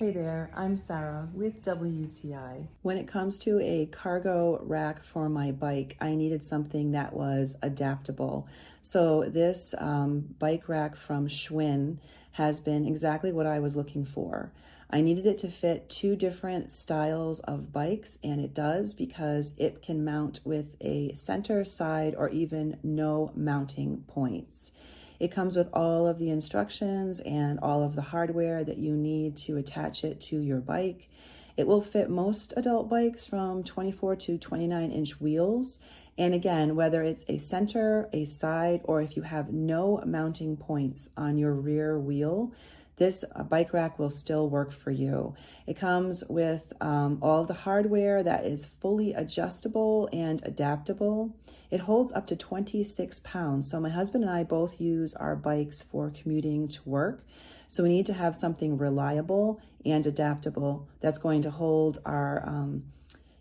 Hey there, I'm Sarah with WTI. When it comes to a cargo rack for my bike, I needed something that was adaptable. So this bike rack from Schwinn has been exactly what I was looking for. I needed it to fit two different styles of bikes, and it does because it can mount with a center, side, or even no mounting points. It comes with all of the instructions and all of the hardware that you need to attach it to your bike. It will fit most adult bikes from 24 to 29-inch wheels. And again, whether it's a center, a side, or if you have no mounting points on your rear wheel, this bike rack will still work for you. It comes with all the hardware that is fully adjustable and adaptable. It holds up to 26 pounds. So my husband and I both use our bikes for commuting to work. So we need to have something reliable and adaptable that's going to hold our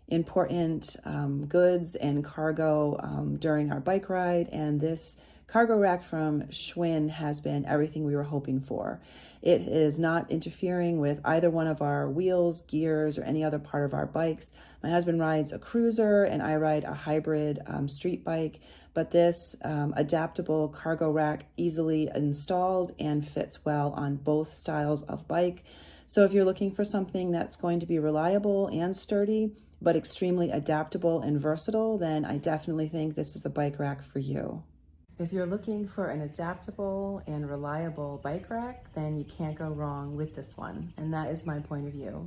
important goods and cargo during our bike ride. And this cargo rack from Schwinn has been everything we were hoping for. It is not interfering with either one of our wheels, gears, or any other part of our bikes. My husband rides a cruiser and I ride a hybrid street bike, but this adaptable cargo rack easily installed and fits well on both styles of bike. So if you're looking for something that's going to be reliable and sturdy, but extremely adaptable and versatile, then I definitely think this is the bike rack for you. If you're looking for an adaptable and reliable bike rack, then you can't go wrong with this one, and that is my point of view.